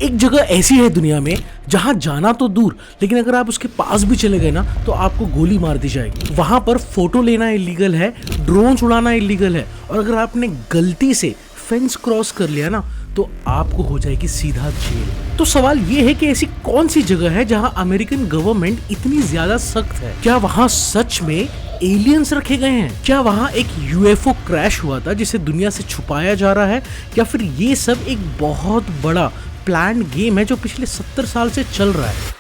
एक जगह ऐसी है दुनिया में जहां जाना तो दूर, लेकिन अगर आप उसके पास भी चले गए ना तो आपको गोली मार दी जाएगी। वहां पर फोटो लेना इलीगल है, ड्रोन उड़ाना इलीगल है, और अगर आपने गलती से फेंस क्रॉस कर लिया ना तो आपको हो जाएगी सीधा जेल। तो सवाल ये है कि ऐसी कौन सी जगह है जहां अमेरिकन गवर्नमेंट इतनी ज्यादा सख्त है? क्या वहां सच में एलियंस रखे गए हैं? क्या वहां एक यूएफओ क्रैश हुआ था जिसे दुनिया से छुपाया जा रहा है? या फिर ये सब एक बहुत बड़ा प्लान्ड गेम है जो पिछले 70 साल से चल रहा है?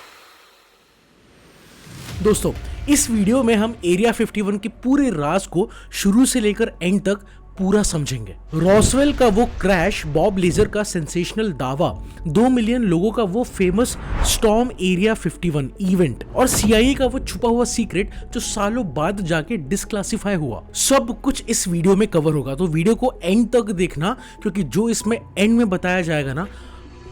दोस्तों, इस वीडियो में हम एरिया 51 के पूरे राज को शुरू से लेकर एंड तक पूरा समझेंगे। रॉसवेल का वो क्रैश, बॉब लेजर का सेंसेशनल दावा, 2 मिलियन लोगों का वो फेमस स्टॉर्म एरिया 51 इवेंट, और सीआईए का वो छुपा हुआ सीक्रेट जो सालों बाद जाके डिस्क्लासिफाई हुआ, सब कुछ इस वीडियो में कवर होगा। तो वीडियो को एंड तक देखना, क्योंकि जो इसमें एंड में बताया जाएगा ना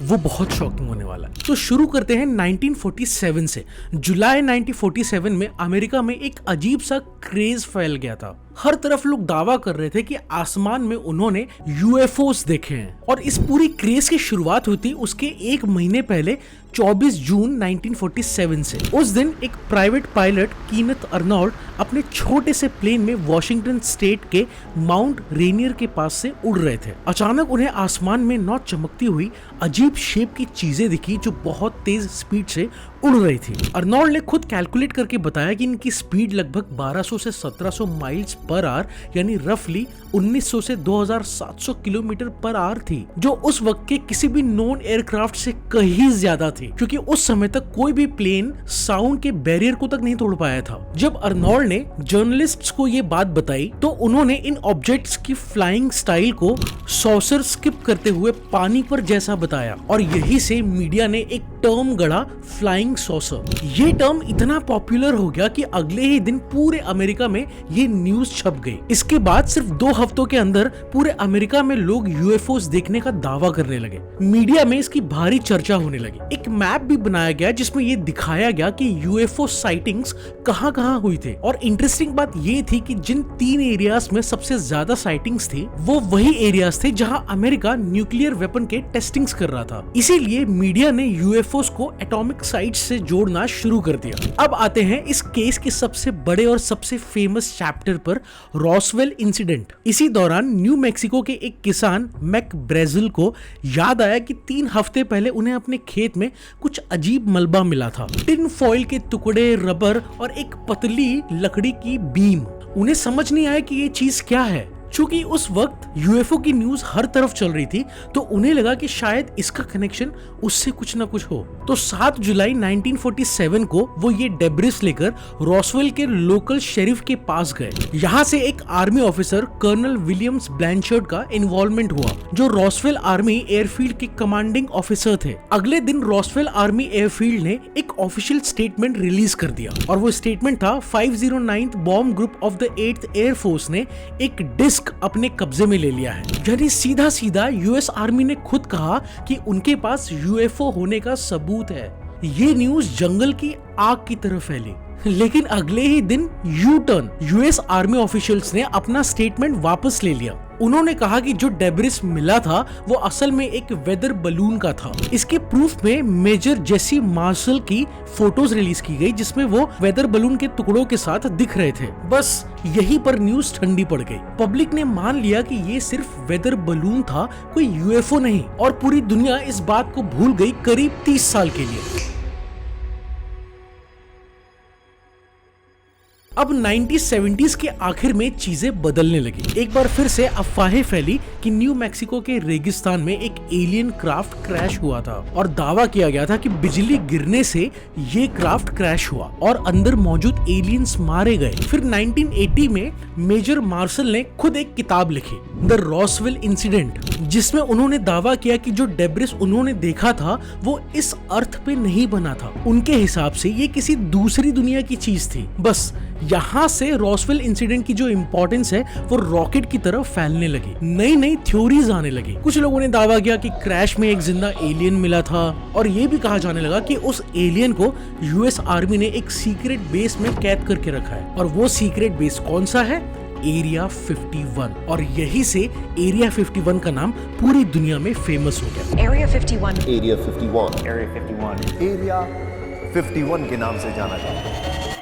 वो बहुत शॉकिंग होने वाला है। तो शुरू करते हैं 1947 से। जुलाई 1947 में अमेरिका में एक अजीब सा क्रेज फैल गया था। हर तरफ लोग दावा कर रहे थे कि आसमान में उन्होंने यूएफओस देखे हैं, और इस पूरी क्रेज की शुरुआत हुई थी उसके एक महीने पहले 24 जून 1947 से। उस दिन एक प्राइवेट पायलट कीनेथ अर्नोल्ड अपने छोटे से प्लेन में वॉशिंगटन स्टेट के माउंट रेनियर के पास से उड़ रहे थे। अचानक उन्हें आसमान में नौ चमकती हुई अजीब शेप की चीजें दिखी जो बहुत तेज स्पीड से उड़ रही थी। अर्नोल्ड ने खुद कैलकुलेट करके बताया कि इनकी स्पीड लगभग 1200 से 1700 माइल्स पर आवर, यानी रफली 1900 से 2700 किलोमीटर पर आवर थी, जो उस वक्त के किसी भी नॉन एयरक्राफ्ट से कहीं ज्यादा थी, क्योंकि उस समय तक कोई भी प्लेन साउंड के बैरियर को तक नहीं तोड़ पाया था। जब अर्नोल्ड ने जर्नलिस्ट्स को ये बात बताई तो उन्होंने इन ऑब्जेक्ट्स की फ्लाइंग स्टाइल को सॉसर स्किप करते हुए पानी पर जैसा बताया, और यही से मीडिया ने एक टर्म गढ़ा, फ्लाइंग सॉसर। ये टर्म इतना पॉपुलर हो गया कि अगले ही दिन पूरे अमेरिका में ये न्यूज छप गई। इसके बाद सिर्फ 2 हफ्तों के अंदर पूरे अमेरिका में लोग यूएफओस देखने का दावा करने लगे। मीडिया में इसकी भारी चर्चा होने लगी। एक मैप भी बनाया गया जिसमें ये दिखाया गया कि यूएफओ साइटिंग्स कहां-कहां हुई थे, और इंटरेस्टिंग बात ये थी कि जिन 3 एरियाज में सबसे ज्यादा साइटिंग्स थी वो वही एरियाज थे जहां अमेरिका न्यूक्लियर वेपन के टेस्टिंग्स कर रहा था। इसीलिए मीडिया ने यूएफओस को एटॉमिक साइट्स से जोड़ना शुरू कर दिया। अब आते हैं इस केस के सबसे बड़े और सबसे फेमस चैप्टर पर, रॉसवेल इंसिडेंट। इसी दौरान न्यू मैक्सिको के एक किसान मैक ब्रेजिल को याद आया कि 3 हफ्ते पहले उन्हें अपने खेत में कुछ अजीब मलबा मिला था। टिन फॉइल के टुकड़े, रबर और एक पतली लकड़ी की बीम। उन्हें समझ नहीं आया कि ये चीज क्या है। चूंकि उस वक्त यूएफओ की न्यूज हर तरफ चल रही थी तो उन्हें लगा कि शायद इसका कनेक्शन उससे कुछ ना कुछ हो। तो 7 जुलाई 1947 को वो ये डेब्रिस लेकर रॉसवेल के लोकल शेरिफ के पास गए। यहाँ से एक army officer colonel Williams Blanchard का इन्वॉल्वमेंट हुआ, जो रॉसवेल आर्मी एयरफील्ड के कमांडिंग ऑफिसर थे। अगले दिन रॉसवेल आर्मी एयरफील्ड ने एक ऑफिशियल स्टेटमेंट रिलीज कर दिया, और वो स्टेटमेंट था 509th bomb group of the 8th air force ने एक डिस्क अपने कब्जे में ले लिया है। यानी सीधा सीधा यूएस आर्मी ने खुद कहा कि उनके पास यूएफओ होने का सबूत है। ये न्यूज जंगल की आग की तरह फैली। लेकिन अगले ही दिन U turn, US army officials ने अपना स्टेटमेंट वापस ले लिया। उन्होंने कहा कि जो डेब्रिस मिला था वो असल में एक वेदर बलून का था। इसके प्रूफ में मेजर जेसी मार्शल की फोटोज रिलीज की गई जिसमें वो वेदर बलून के टुकड़ों के साथ दिख रहे थे। बस यहीं पर न्यूज ठंडी पड़ गई। पब्लिक ने मान लिया कि ये सिर्फ वेदर बलून था, कोई यूएफओ नहीं, और पूरी दुनिया इस बात को भूल गई करीब 30 साल के लिए। अब 1970s के आखिर में चीजें बदलने लगी। एक बार फिर से अफवाहें फैली कि न्यू मैक्सिको के रेगिस्तान में एक एलियन क्राफ्ट क्रैश हुआ था, और दावा किया गया था कि बिजली गिरने से ये क्राफ्ट क्रैश हुआ और अंदर मौजूद एलियंस मारे गए। फिर 1980 में मेजर मार्शल ने खुद एक किताब लिखी, द रॉसवेल इंसिडेंट, जिसमें उन्होंने दावा किया कि जो डेब्रिस उन्होंने देखा था वो इस अर्थ पे नहीं बना था। उनके हिसाब से ये किसी दूसरी दुनिया की चीज थी। बस यहाँ से रॉसवेल इंसिडेंट की जो इंपॉर्टेंस है वो रॉकेट की तरफ फैलने लगी। नई नई थ्योरीज आने लगी। कुछ लोगों ने दावा किया कि क्रैश में एक जिंदा एलियन मिला था, और ये भी कहा जाने लगा कि उस एलियन को यूएस आर्मी ने एक सीक्रेट बेस में कैद करके रखा है। और वो सीक्रेट बेस कौन सा है? एरिया 51 और यही से एरिया 51 का नाम पूरी दुनिया में फेमस हो गया। Area 51. Area 51 Area 51. एरिया 51 के नाम से जाना जाता है।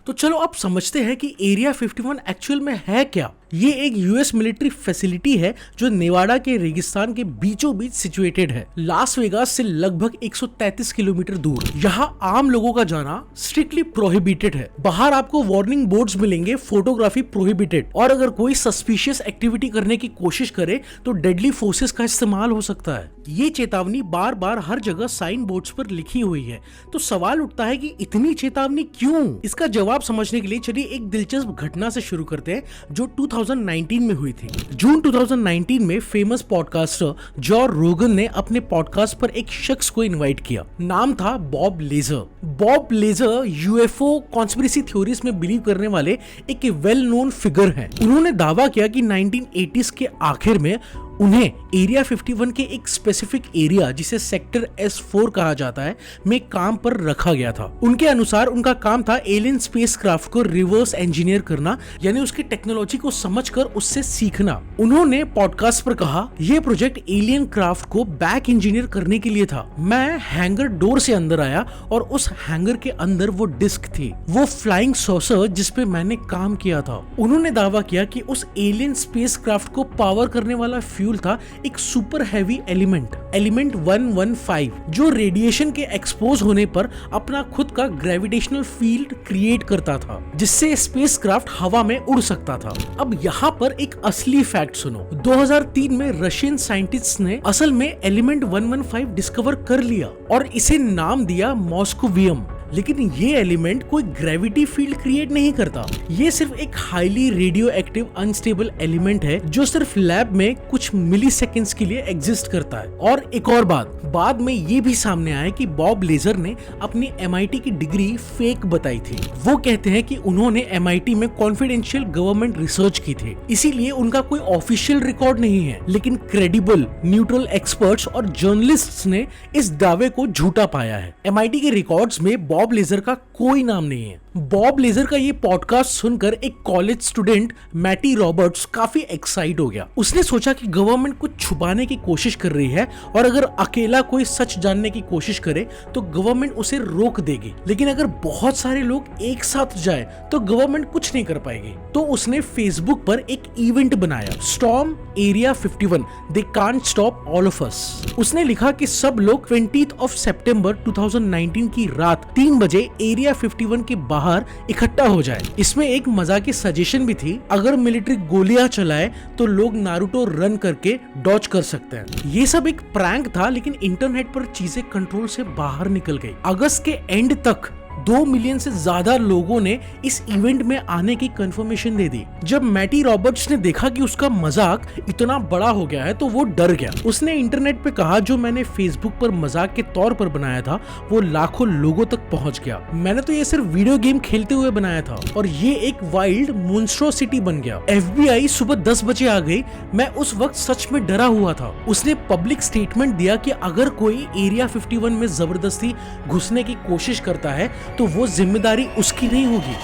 तो चलो अब समझते हैं कि एरिया 51 एक्चुअल में है क्या। ये एक यूएस मिलिट्री फैसिलिटी है जो नेवाडा के रेगिस्तान के बीचों बीच सिचुएटेड है, लास वेगास से लगभग 133 किलोमीटर दूर। यहाँ आम लोगों का जाना स्ट्रिक्टली प्रोहिबिटेड है। बाहर आपको वार्निंग बोर्ड्स मिलेंगे, फोटोग्राफी प्रोहिबिटेड, और अगर कोई सस्पिशियस एक्टिविटी करने की कोशिश करे तो डेडली फोर्सेस का इस्तेमाल हो सकता है। ये चेतावनी बार बार हर जगह साइन बोर्ड्स पर लिखी हुई है। तो सवाल उठता है कि इतनी चेतावनी क्यों? इसका जवाब समझने के लिए चलिए एक दिलचस्प घटना से शुरू करते हैं जो 2019 में हुई थी। जून 2019 में फेमस पॉडकास्टर जॉ रोगन ने अपने पॉडकास्ट पर एक शख्स को इनवाइट किया। नाम था Bob Lazar. Bob Lazar UFO conspiracy theories में बिलीव करने वाले एक वेल नोन फिगर हैं। उन्होंने दावा किया कि 1980s के आखिर में उन्हें एरिया 51 के एक स्पेसिफिक एरिया जिसे सेक्टर S4 कहा जाता है में काम पर रखा गया था। उनके अनुसार उनका काम था एलियन स्पेसक्राफ्ट को रिवर्स इंजीनियर करना, यानी उसकी टेक्नोलॉजी को समझकर उससे सीखना। उन्होंने पॉडकास्ट पर कहा, यह प्रोजेक्ट एलियन क्राफ्ट को बैक इंजीनियर करने के लिए था। मैं हैंगर डोर से अंदर आया और उस हैंगर के अंदर वो डिस्क थी, वो फ्लाइंग सॉसर जिसपे मैंने काम किया था। उन्होंने दावा किया कि उस एलियन स्पेसक्राफ्ट को पावर करने वाला फ्यूल था एक सुपर हैवी एलिमेंट 115, जो रेडिएशन के एक्सपोज होने पर अपना खुद का ग्रेविटेशनल फील्ड क्रिएट करता था, जिससे स्पेसक्राफ्ट हवा में उड़ सकता था। अब यहाँ पर एक असली फैक्ट सुनो। 2003 में रशियन साइंटिस्ट्स ने असल में एलिमेंट 115 डिस्कवर कर लिया और इसे नाम दिया मॉस्कोवियम। लेकिन ये एलिमेंट कोई ग्रेविटी फील्ड क्रिएट नहीं करता। ये सिर्फ एक highly radio active unstable element है जो सिर्फ लैब में कुछ मिली सेकेंड्स के लिए एग्जिस्ट करता है। और एक और बात, बाद में ये भी सामने आया कि बॉब लेजर ने अपनी MIT की डिग्री फेक बताई थी। वो कहते हैं कि उन्होंने MIT में कॉन्फिडेंशियल गवर्नमेंट रिसर्च की थी, इसीलिए उनका कोई ऑफिशियल रिकॉर्ड नहीं है। लेकिन क्रेडिबल न्यूट्रल एक्सपर्ट्स और जर्नलिस्ट्स ने इस दावे को झूठा पाया है। MIT के रिकॉर्ड्स में बॉब लेजर का कोई नाम नहीं है। बॉब लेजर का ये पॉडकास्ट सुनकर एक कॉलेज स्टूडेंट मैटी रॉबर्ट्स काफी एक्साइट हो गया। उसने सोचा कि गवर्नमेंट कुछ छुपाने की कोशिश कर रही है और अगर अकेला कोई सच जानने की कोशिश करे तो गवर्नमेंट उसे रोक देगी, लेकिन अगर बहुत सारे लोग एक साथ जाए तो गवर्नमेंट कुछ नहीं कर पाएगी। तो उसने फेसबुक पर एक इवेंट बनाया, storm area 51, they can't stop all of us. उसने लिखा कि सब लोग 20 सितंबर 2019 की रात 3 बजे एरिया 51 के बाहर इकट्ठा हो जाए। इसमें एक मजा की सजेशन भी थी, अगर मिलिट्री गोलियां चलाए तो लोग नारुतो रन करके डॉज कर सकते हैं। ये सब एक प्रैंक था, लेकिन इंटरनेट पर चीजें कंट्रोल से बाहर निकल गई। अगस्त के एंड तक 2 मिलियन से ज्यादा लोगों ने इस इवेंट में आने की कंफर्मेशन दे दी। जब मैटी रॉबर्ट्स ने देखा कि उसका मजाक इतना बड़ा हो गया है तो वो डर गया। उसने इंटरनेट पे कहा, जो मैंने फेसबुक पर मजाक के तौर पर बनाया था वो लाखों लोगों तक पहुंच गया। मैंने तो ये सिर्फ वीडियो गेम खेलते हुए बनाया था और ये एक वाइल्ड मोन्स्ट्रोसिटी बन गया। FBI सुबह 10 बजे आ गई। मैं उस वक्त सच में डरा हुआ था। उसने पब्लिक स्टेटमेंट दिया कि अगर कोई एरिया 51 में जबरदस्ती घुसने की कोशिश करता है तो वो जिम्मेदारी उसकी नहीं होगी।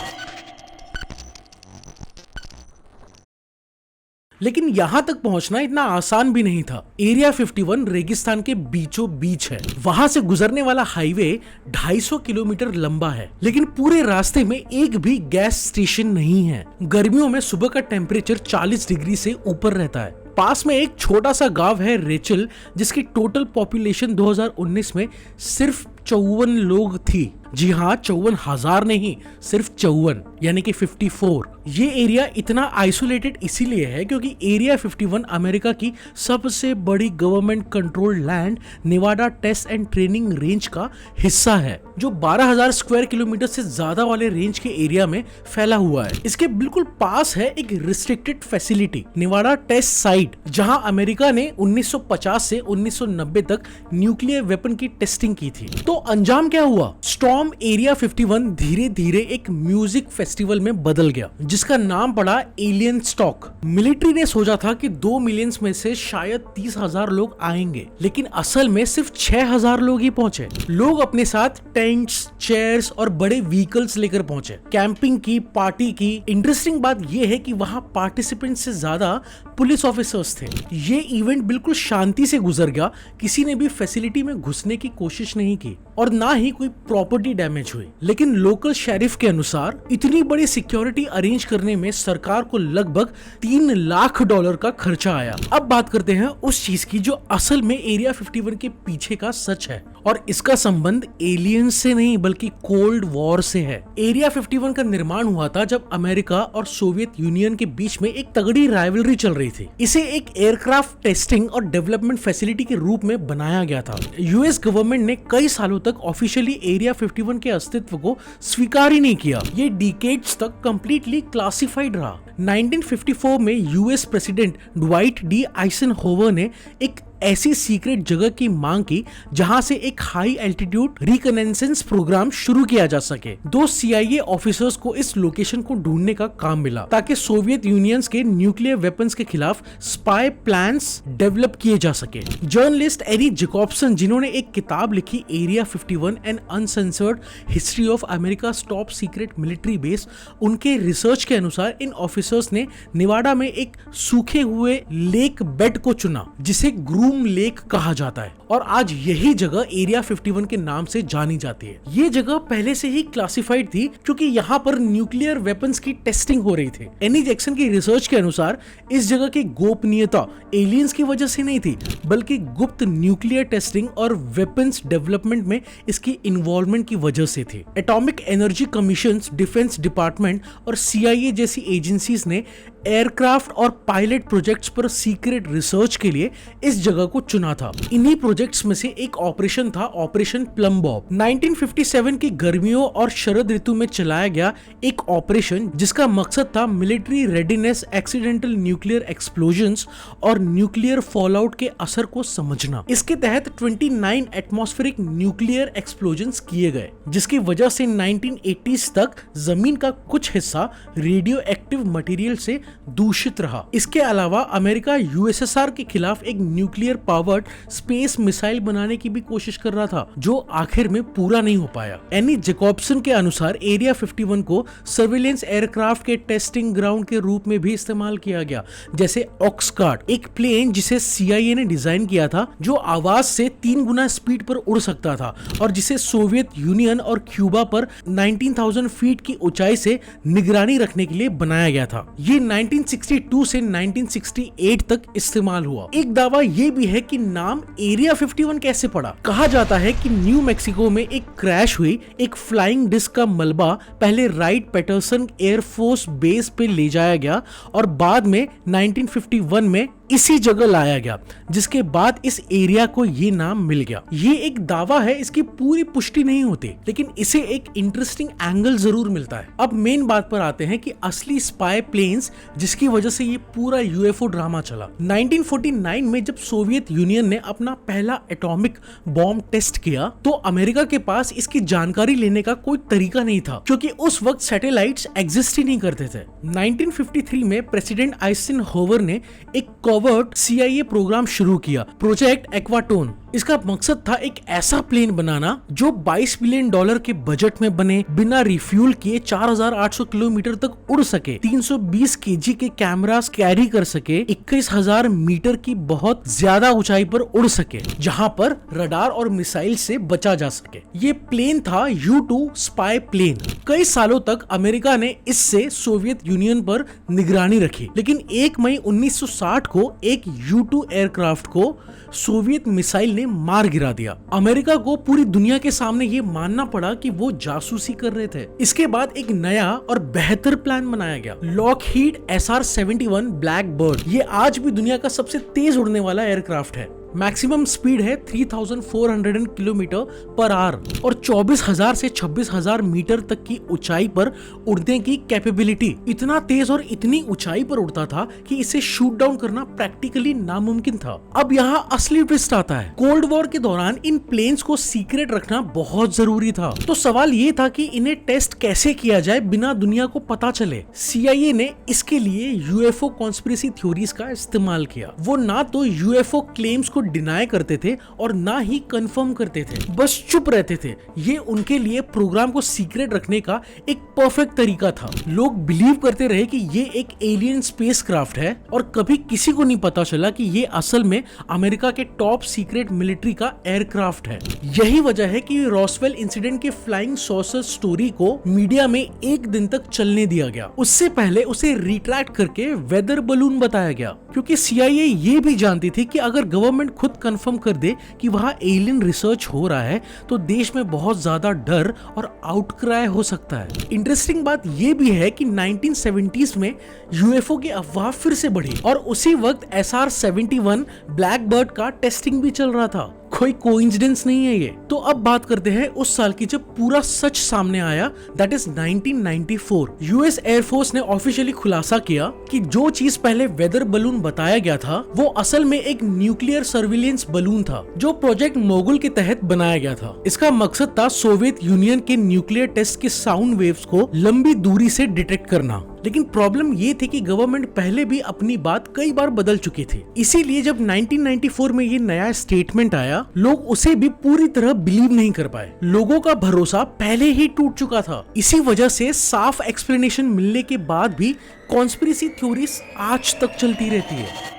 लेकिन यहाँ तक पहुंचना इतना आसान भी नहीं था। एरिया 51 रेगिस्तान के बीचों बीच है। वहां से गुजरने वाला हाईवे 250 किलोमीटर लंबा है, लेकिन पूरे रास्ते में एक भी गैस स्टेशन नहीं है। गर्मियों में सुबह का टेम्परेचर 40 डिग्री से ऊपर रहता है। पास में एक छोटा सा गांव है रेचल, जिसकी टोटल पॉपुलेशन 2019 में सिर्फ 54 लोग थी। जी हाँ, 54,000 नहीं, सिर्फ 54 यानी कि 54। ये एरिया इतना आइसोलेटेड इसीलिए है क्योंकि एरिया 51 अमेरिका की सबसे बड़ी government control land Nevada test and training range का हिस्सा है, जो 12,000 स्क्वायर किलोमीटर से ज्यादा वाले रेंज के एरिया में फैला हुआ है। इसके बिल्कुल पास है एक restricted facility, Nevada test site, जहां अमेरिका ने 1950 से 1990 तक न्यूक्लियर वेपन की टेस्टिंग की थी। तो अंजाम क्या हुआ? स्टॉर्म बॉम्ब एरिया 51 धीरे धीरे एक म्यूजिक फेस्टिवल में बदल गया जिसका नाम पड़ा एलियन स्टॉक। मिलिट्री ने सोचा था कि 2 मिलियन में से शायद 30,000 लोग आएंगे, लेकिन असल में सिर्फ 6,000 लोग ही पहुंचे। लोग अपने साथ टेंट्स, चेयर्स और बड़े व्हीकल्स लेकर पहुंचे, कैंपिंग की, पार्टी की। इंटरेस्टिंग बात यह है कि वहां पार्टिसिपेंट से ज्यादा पुलिस ऑफिसर्स थे। ये इवेंट बिल्कुल शांति से गुजर गया, किसी ने भी फैसिलिटी में घुसने की कोशिश नहीं की और ना ही कोई प्रॉपर्टी डैमेज हुई। लेकिन लोकल शेरिफ के अनुसार इतनी बड़ी सिक्योरिटी अरेंज करने में सरकार को लगभग $3 लाख का खर्चा आया। अब बात करते हैं उस चीज की जो असल में एरिया 51 के पीछे का सच है, और इसका संबंध एलियंस से नहीं बल्कि कोल्ड वॉर से है। एरिया 51 का निर्माण हुआ था जब अमेरिका और सोवियत यूनियन के बीच में एक तगड़ी राइवलरी चल रही थी। इसे एक एयरक्राफ्ट टेस्टिंग और डेवलपमेंट फैसिलिटी के रूप में बनाया गया था। यूएस गवर्नमेंट ने कई सालों तक ऑफिशियली एरिया 51 के अस्तित्व को स्वीकार ही नहीं किया। ये डिकेड्स तक कंप्लीटली क्लासिफाइड रहा। 1954 में यूएस प्रेसिडेंट ड्वाइट डी आइजनहोवर ने एक ऐसी सीक्रेट जगह की मांग की जहां से एक हाई एल्टीट्यूड रिकनेसेंस प्रोग्राम शुरू किया जा सके। 2 CIA ऑफिसर्स को इस लोकेशन को ढूंढने का काम मिला ताकि सोवियत यूनियन के न्यूक्लियर वेपन्स के खिलाफ स्पाई प्लान्स डेवलप किए जा सके। जर्नलिस्ट एरी जैकॉब्सन, जिन्होंने एक किताब लिखी area 51 an uncensored history of America top secret military base, उनके रिसर्च के अनुसार इन ऑफिसर्स ने निवाडा में एक सूखे हुए लेक बेड को चुना जिसे ग्रूम लेक कहा जाता है, और आज यही जगह एरिया 51 के नाम से जानी जाती है। ये जगह पहले से ही क्लासिफाइड थी क्योंकि यहाँ पर न्यूक्लियर वेपन्स की टेस्टिंग हो रही थी। एनी जैक्सन की रिसर्च के अनुसार इस जगह की गोपनीयता एलियंस की वजह से नहीं थी बल्कि गुप्त न्यूक्लियर टेस्टिंग और वेपन्स डेवलपमेंट में इसकी इन्वॉल्वमेंट की वजह से थी। Atomic energy commission, defence department और CIA जैसी एजेंसीज ने एयरक्राफ्ट और पायलट प्रोजेक्ट्स पर सीक्रेट रिसर्च के लिए इस जगह को चुना था। इन्हीं प्रोजेक्ट्स में से एक ऑपरेशन था ऑपरेशन प्लम बॉब। 1957 की गर्मियों और शरद ऋतु में चलाया गया एक ऑपरेशन जिसका मकसद था military readiness, accidental nuclear explosions और न्यूक्लियर फॉलआउट के असर को समझना। इसके तहत 29 एटमॉस्फेरिक न्यूक्लियर एक्सप्लोजन्स किए गए जिसकी वजह से 1980s तक जमीन का कुछ हिस्सा रेडियो एक्टिव मटेरियल से दूषित रहा। इसके अलावा अमेरिका USSR के खिलाफ एक न्यूक्लियर पावर्ड स्पेस मिसाइल बनाने की भी कोशिश कर रहा था जो आखिर में पूरा नहीं हो पाया। एनी जैकॉब्सन के अनुसार एरिया 51 को सर्विलेंस एयरक्राफ्ट के टेस्टिंग ग्राउंड के रूप में भी इस्तेमाल किया गया, जैसे ऑक्सकार्ड, एक प्लेन जिसे CIA ने डिजाइन किया था जो आवाज से 3 गुना स्पीड पर उड़ सकता था और जिसे सोवियत यूनियन और क्यूबा पर 19,000 फीट की ऊंचाई से निगरानी रखने के लिए बनाया गया था। ये 1962 से 1968 तक इस्तेमाल हुआ। एक दावा ये भी है कि नाम एरिया 51 कैसे पड़ा। कहा जाता है कि न्यू मैक्सिको में एक क्रैश हुई एक फ्लाइंग डिस्क का मलबा पहले राइट पैटरसन एयरफोर्स बेस पे ले जाया गया और बाद में 1951 में इसी जगह लाया गया, जिसके बाद इस एरिया को ये नाम मिल गया। ये एक दावा है, इसकी पूरी पुष्टि नहीं होती, लेकिन इसे एक इंटरेस्टिंग एंगल जरूर मिलता है। अब मेन बात पर आते हैं कि असली स्पाई प्लेन्स जिसकी वजह से ये पूरा UFO ड्रामा चला। 1949 में जब सोवियत यूनियन ने अपना पहला एटॉमिक बॉम्ब टेस्ट किया तो अमेरिका के पास इसकी जानकारी लेने का कोई तरीका नहीं था क्योंकि उस वक्त सैटेलाइट्स एग्जिस्ट ही नहीं करते थे। 1953 में प्रेसिडेंट आइजनहोवर ने एक कवर्ट CIA प्रोग्राम शुरू किया, प्रोजेक्ट एक्वाटोन। इसका मकसद था एक ऐसा प्लेन बनाना जो $22 बिलियन के बजट में बने, बिना रिफ्यूल किए 4,800 किलोमीटर तक उड़ सके, 320 kg के कैमरास कैरी कर सके, 21,000 मीटर की बहुत ज्यादा ऊंचाई पर उड़ सके जहां पर रडार और मिसाइल से बचा जा सके। ये प्लेन था U-2 स्पाई प्लेन। कई सालों तक अमेरिका ने इससे सोवियत यूनियन पर निगरानी रखी, लेकिन 1 मई 1960 को एक U-2 एयरक्राफ्ट को सोवियत मिसाइल ने मार गिरा दिया। अमेरिका को पूरी दुनिया के सामने ये मानना पड़ा कि वो जासूसी कर रहे थे। इसके बाद एक नया और बेहतर प्लान बनाया गया, लॉकहीड SR-71 ब्लैक बर्ड। ये आज भी दुनिया का सबसे तेज उड़ने वाला एयरक्राफ्ट है। मैक्सिमम स्पीड है 3400 किलोमीटर पर आवर और 24,000 से 26,000 मीटर तक की ऊंचाई पर उड़ने की कैपेबिलिटी। इतना तेज और इतनी ऊंचाई पर उड़ता था कि इसे शूट डाउन करना प्रैक्टिकली नामुमकिन था। अब यहाँ असली ट्विस्ट आता है। कोल्ड वॉर के दौरान इन प्लेन्स को सीक्रेट रखना बहुत जरूरी था, तो सवाल ये था कि इन्हें टेस्ट कैसे किया जाए बिना दुनिया को पता चले। CIA ने इसके लिए UFO कॉन्स्पिरेसी थ्योरीज का इस्तेमाल किया। वो ना तो UFO क्लेम्स को डिनाई करते थे और ना ही कंफर्म करते थे, बस चुप रहते थे। ये उनके लिए प्रोग्राम को सीक्रेट रखने का एक परफेक्ट तरीका था। लोग बिलीव करते रहे कि ये एक एलियन स्पेसक्राफ्ट है और कभी किसी को नहीं पता चला कि ये असल में अमेरिका के टॉप सीक्रेट मिलिट्री का एयरक्राफ्ट है। यही वजह है कि रॉसवेल इंसिडेंट के फ्लाइंग सॉसर स्टोरी को मीडिया में एक दिन तक चलने दिया गया। उससे पहले उसे रिट्रैक्ट करके वेदर बलून बताया गया, क्योंकि CIA ये भी जानती थी कि अगर गवर्नमेंट खुद कंफर्म कर दे कि वहां एलियन रिसर्च हो रहा है तो देश में बहुत ज्यादा डर और आउटक्राई हो सकता है। इंटरेस्टिंग बात ये भी है कि 1970s में UFO की अफवाह फिर से बढ़ी और उसी वक्त SR-71 ब्लैक बर्ड का टेस्टिंग भी चल रहा था। कोई कोइंसिडेंस नहीं है ये। तो अब बात करते हैं उस साल की जब पूरा सच सामने आया, दैट इज 1994। US एयरफोर्स ने ऑफिशियली खुलासा किया कि जो चीज पहले वेदर बलून बताया गया था वो असल में एक न्यूक्लियर सर्विलेंस बलून था जो प्रोजेक्ट मोगुल के तहत बनाया गया था। इसका मकसद था सोवियत यूनियन के न्यूक्लियर टेस्ट के साउंड वेव्स को लंबी दूरी से डिटेक्ट करना। लेकिन प्रॉब्लम ये थी कि गवर्नमेंट पहले भी अपनी बात कई बार बदल चुकी थी। इसीलिए जब 1994 में ये नया स्टेटमेंट आया, लोग उसे भी पूरी तरह बिलीव नहीं कर पाए। लोगों का भरोसा पहले ही टूट चुका था। इसी वजह से साफ एक्सप्लेनेशन मिलने के बाद भी कॉन्स्पिरेसी थ्योरीज आज तक चलती रहती है।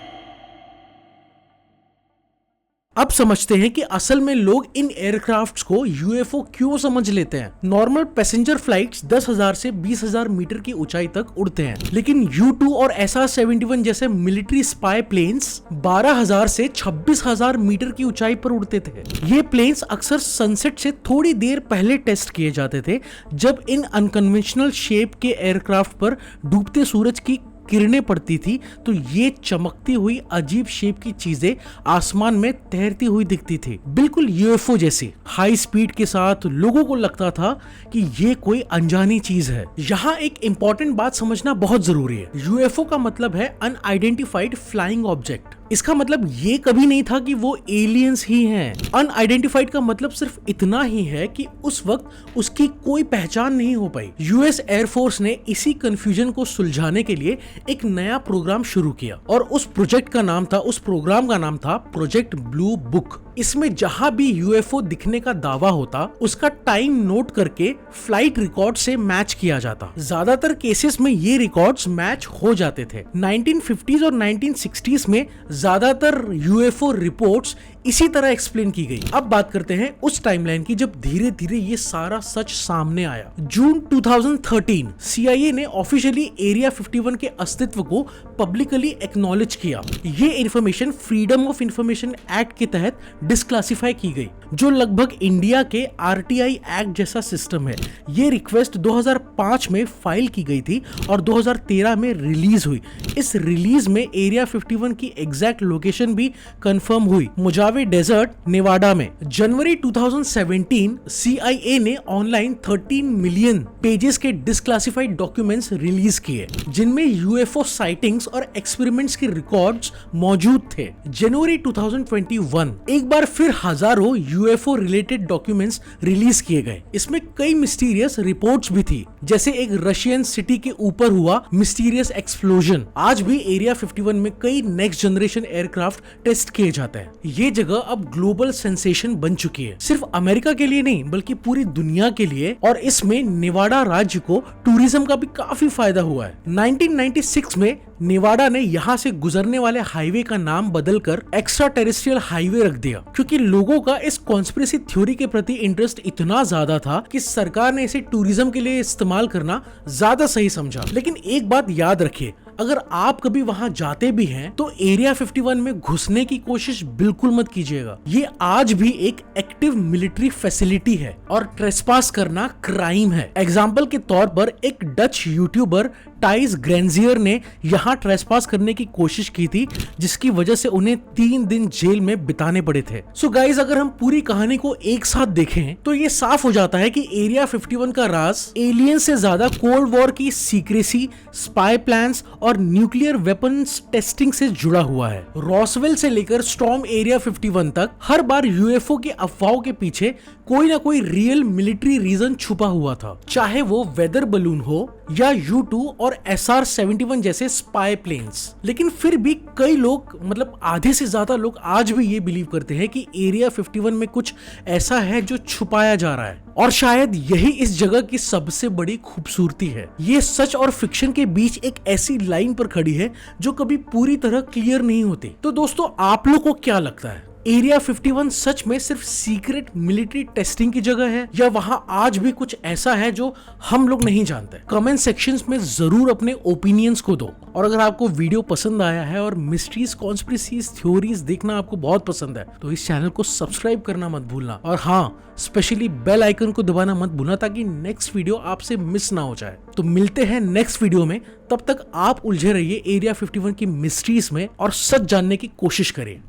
अब समझते हैं कि असल में लोग इन एयरक्राफ्ट्स को UFO क्यों समझ लेते हैं। नॉर्मल पैसेंजर फ्लाइट्स 10,000 से 20,000 मीटर की ऊंचाई तक उड़ते हैं, लेकिन U-2 और SR-71 जैसे मिलिट्री स्पाई प्लेन्स 12,000 से 26,000 मीटर की ऊंचाई पर उड़ते थे। ये प्लेन्स अक्सर सनसेट से थोड़ी देर पहले टेस्ट किए जाते थे, जब इन अनकन्वेंशनल शेप के एयरक्राफ्ट पर डूबते सूरज की किरणें पड़ती थी तो ये चमकती हुई अजीब शेप की चीजें आसमान में तैरती हुई दिखती थी, बिल्कुल UFO जैसी। हाई स्पीड के साथ लोगों को लगता था कि ये कोई अनजानी चीज है। यहाँ एक इंपॉर्टेंट बात समझना बहुत जरूरी है। UFO का मतलब है अनआइडेंटिफाइड फ्लाइंग ऑब्जेक्ट। इसका मतलब ये कभी नहीं था कि वो एलियंस ही हैं। अनआइडेंटिफाइड का मतलब सिर्फ इतना ही है कि उस वक्त उसकी कोई पहचान नहीं हो पाई। US एयरफोर्स ने इसी कंफ्यूजन को सुलझाने के लिए एक नया प्रोग्राम शुरू किया और उस प्रोग्राम का नाम था प्रोजेक्ट ब्लू बुक। इसमें जहां भी UFO दिखने का दावा होता उसका टाइम नोट करके फ्लाइट रिकॉर्ड से मैच किया जाता। ज्यादातर केसेस में ये रिकॉर्ड्स मैच हो जाते थे। 1950s और 1960s में ज्यादातर UFO रिपोर्ट्स इसी तरह एक्सप्लेन की गई। अब बात करते हैं उस टाइमलाइन की जब धीरे धीरे ये सारा सच सामने आया। जून 2013 CIA ने ऑफिशियली एरिया 51 के अस्तित्व को पब्लिकली एक्नॉलेज किया। ये information freedom of information act के तहत डिस्क्लासिफाई की गई, जो लगभग इंडिया के RTI एक्ट जैसा सिस्टम है। ये रिक्वेस्ट 2005 में फाइल की गई थी और 2013 में रिलीज हुई। इस रिलीज में एरिया 51 की एग्जैक्ट लोकेशन भी कंफर्म हुई, मोजावे डेजर्ट, नेवाडा में। जनवरी 2017 CIA ने ऑनलाइन 13 मिलियन पेजेस के डिस्क्लासिफाइड डॉक्यूमेंट्स रिलीज किए, जिनमें UFO साइटिंग्स और एक्सपेरिमेंट्स के रिकॉर्ड्स मौजूद थे। जनवरी 2021 एक बार फिर हजारों UFO रिलेटेड डॉक्यूमेंट्स रिलीज किए गए। इसमें कई मिस्टीरियस रिपोर्ट्स भी थी, जैसे एक रशियन सिटी के ऊपर हुआ मिस्टीरियस एक्सप्लोजन। आज भी एरिया 51 में कई नेक्स्ट जनरेशन एयरक्राफ्ट टेस्ट किए जाते हैं। ये जगह अब ग्लोबल सेंसेशन बन चुकी है, सिर्फ अमेरिका के लिए नहीं बल्कि पूरी दुनिया के लिए, और इसमें नेवाडा राज्य को टूरिज्म का भी काफी फायदा हुआ है। 1996 में नेवाडा ने यहाँ से गुजरने वाले हाईवे का नाम बदलकर एक्स्ट्रा टेरेस्ट्रियल हाईवे रख दिया, क्योंकि लोगों का इस कॉन्स्पिरेसी थ्योरी के प्रति इंटरेस्ट इतना ज्यादा था कि सरकार ने इसे टूरिज्म के लिए इस्तेमाल करना ज्यादा सही समझा। लेकिन एक बात याद रखिए, अगर आप कभी वहां जाते भी हैं तो एरिया 51 में घुसने की कोशिश बिल्कुल मत कीजिएगा। ये आज भी एक एक्टिव मिलिट्री फैसिलिटी है और ट्रेसपास करना क्राइम है। एग्जाम्पल के तौर पर एक डच यूट्यूबर टाइस ग्रेंजियर ने यहाँ ट्रेसपास करने की कोशिश की थी, जिसकी वजह से उन्हें 3 दिन जेल में बिताने पड़े थे। सो गाइज, अगर हम पूरी कहानी को एक साथ देखें तो ये साफ हो जाता है कि एरिया 51 का राज एलियन से ज्यादा कोल्ड वॉर की सीक्रेसी, स्पाई प्लान्स और न्यूक्लियर वेपन्स टेस्टिंग से जुड़ा हुआ है। रॉसवेल से लेकर स्टॉर्म एरिया 51 तक हर बार यूएफओ की अफवाहों के पीछे कोई ना कोई रियल मिलिट्री रीजन छुपा हुआ था, चाहे वो वेदर बलून हो या U-2 और SR-71 जैसे स्पाई प्लेन्स। लेकिन फिर भी कई लोग, मतलब आधे से ज्यादा लोग आज भी ये बिलीव करते हैं कि एरिया 51 में कुछ ऐसा है जो छुपाया जा रहा है, और शायद यही इस जगह की सबसे बड़ी खूबसूरती है। ये सच और फिक्शन के बीच एक ऐसी लाइन पर खड़ी है जो कभी पूरी तरह क्लियर नहीं होती। तो दोस्तों, आप लोग को क्या लगता है, एरिया 51 सच में सिर्फ सीक्रेट मिलिट्री टेस्टिंग की जगह है, या वहां आज भी कुछ ऐसा है जो हम लोग नहीं जानते? कमेंट सेक्शंस में जरूर अपने ओपिनियंस को दो। और अगर आपको वीडियो पसंद आया है और मिस्ट्रीज, कॉन्स्पिरेसीज, थ्योरीज देखना आपको बहुत पसंद है, तो इस चैनल को सब्सक्राइब करना मत भूलना, और हाँ, स्पेशली बेल आइकन को दबाना मत भूलना ताकि नेक्स्ट वीडियो आपसे मिस ना हो जाए। तो मिलते हैं नेक्स्ट वीडियो में, तब तक आप उलझे रहिए एरिया 51 की मिस्ट्रीज में और सच जानने की कोशिश करिए।